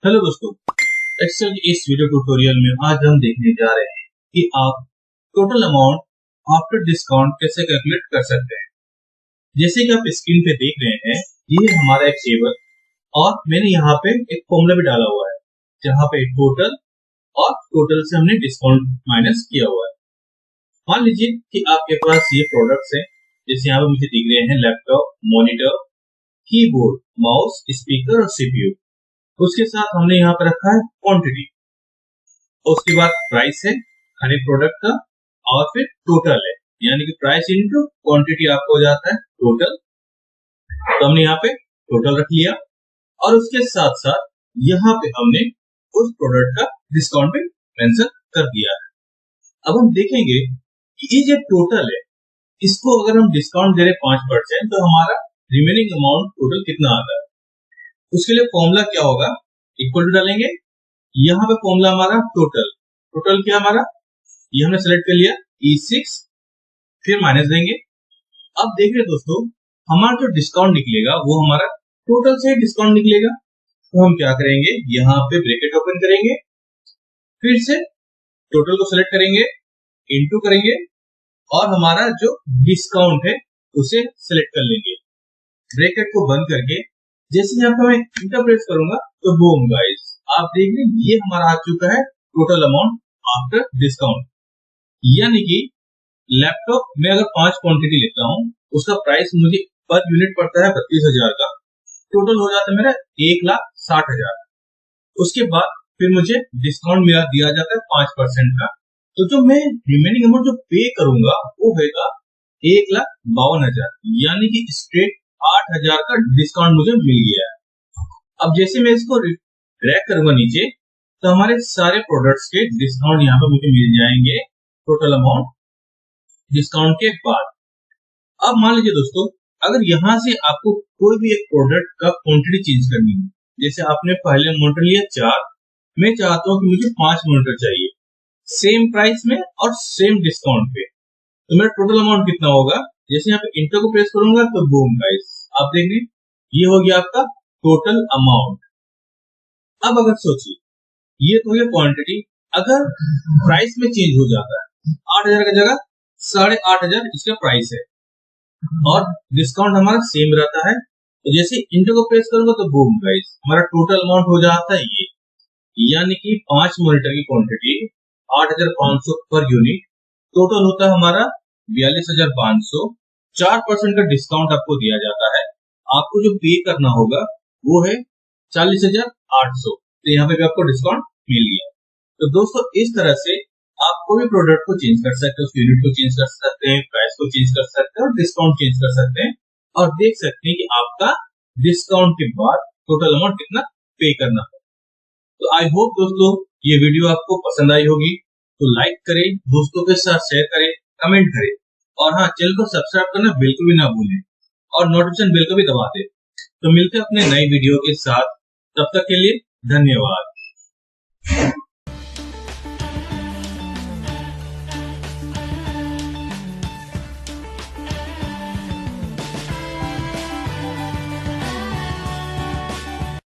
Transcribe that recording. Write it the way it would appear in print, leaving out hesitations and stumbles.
Hello दोस्तों, Excel की इस वीडियो ट्यूटोरियल में आज हम देखने जा रहे हैं कि आप टोटल अमाउंट आफ्टर डिस्काउंट कैसे कैलकुलेट कर सकते हैं। जैसे कि आप स्क्रीन पे देख रहे हैं, ये है हमारा एक टेबल और मैंने यहाँ पे एक फॉर्मूला भी डाला हुआ है जहाँ पे टोटल और टोटल से हमने डिस्काउंट माइनस किया हुआ है। मान लीजिए कि आपके पास ये प्रोडक्ट्स हैं, जैसे यहाँ पे मुझे दिख रहे हैं laptop, monitor, keyboard, mouse, speaker और सीपीयू। उसके साथ हमने यहाँ पे रखा है क्वांटिटी, उसके बाद प्राइस है हर एक प्रोडक्ट का और फिर टोटल है, यानी कि प्राइस इनटू क्वांटिटी आपको हो जाता है टोटल। तो हमने यहाँ पे टोटल रख लिया और उसके साथ साथ यहाँ पे हमने उस प्रोडक्ट का डिस्काउंट भी मेंशन कर दिया है। अब हम देखेंगे कि ये जो टोटल है, इसको अगर हम डिस्काउंट दे रहे 5% तो हमारा रिमेनिंग अमाउंट टोटल कितना आता है। उसके लिए फॉर्मूला क्या होगा, इक्वल टू डालेंगे। यहाँ पे फॉर्मूला हमारा टोटल क्या हमारा, ये हमने सेलेक्ट कर लिया E6, फिर माइनस देंगे। अब देख रहे दोस्तों, हमारा जो डिस्काउंट निकलेगा वो हमारा टोटल से डिस्काउंट निकलेगा। तो हम क्या करेंगे, यहाँ पे ब्रैकेट ओपन करेंगे, फिर से टोटल को सेलेक्ट करेंगे, इनटू करेंगे और हमारा जो डिस्काउंट है उसे सेलेक्ट कर लेंगे। ब्रैकेट को बंद करके जैसे यहाँ पे मैं इंटर प्रेस करूंगा तो बूम गाइस, आप देख रहे हैं ये हमारा आ चुका है टोटल अमाउंट आफ्टर डिस्काउंट। यानी कि लैपटॉप में अगर 5 क्वांटिटी लेता हूँ, उसका प्राइस मुझे पर यूनिट पड़ता है 32,000 का, टोटल हो जाता है मेरा 1,60,000। उसके बाद फिर मुझे डिस्काउंट मेरा दिया जाता है 5% का, तो जो मैं रिमेनिंग अमाउंट जो पे करूंगा वो होगा 1,52,000, यानी कि स्ट्रेट 8,000 का डिस्काउंट मुझे मिल गया है। अब जैसे मैं इसको ड्रैग करूंगा नीचे तो हमारे सारे प्रोडक्ट्स के डिस्काउंट यहाँ पे मुझे मिल जाएंगे टोटल अमाउंट डिस्काउंट के बाद। अब मान लीजिए दोस्तों, अगर यहाँ से आपको कोई भी एक प्रोडक्ट का क्वांटिटी चेंज करनी है, जैसे आपने पहले मॉनिटर लिया 4, मैं चाहता हूँ कि मुझे 5 मॉनिटर चाहिए सेम प्राइस में और सेम डिस्काउंट पे, तो मेरा टोटल अमाउंट कितना होगा। जैसे यहाँ पे इंटर को प्रेस करूंगा तो बूम गाइस, आप देख रहे ये हो गया आपका टोटल अमाउंट। अब अगर सोचिए, ये तो है क्वांटिटी, अगर प्राइस में चेंज हो जाता है 8,000 की जगह 8,500 इसका प्राइस है और डिस्काउंट हमारा सेम रहता है, तो जैसे इंटर को प्रेस करूंगा तो बूम गाइस, हमारा टोटल अमाउंट हो जाता है ये, यानी कि 5 मॉनिटर की क्वांटिटी 8,500 पर यूनिट, टोटल होता है हमारा 42,500। 4% का डिस्काउंट आपको दिया जाता है, आपको जो पे करना होगा वो है 40,800, तो यहाँ पे भी आपको डिस्काउंट मिल गया। तो दोस्तों, इस तरह से आप कोई भी प्रोडक्ट को चेंज कर सकते हैं, उस यूनिट को चेंज कर सकते हैं, प्राइस को चेंज कर सकते हैं और डिस्काउंट चेंज कर सकते हैं और देख सकते हैं कि आपका डिस्काउंट के बाद टोटल अमाउंट कितना पे करना है। तो आई होप दोस्तों ये वीडियो आपको पसंद आई होगी, तो लाइक करें, दोस्तों के साथ शेयर करें, कमेंट करें और हाँ, चैनल को सब्सक्राइब करना बिल्कुल भी ना भूलें और नोटिफिकेशन बेल को भी दबा दें। तो मिलते हैं अपने नई वीडियो के साथ, तब तक के लिए धन्यवाद।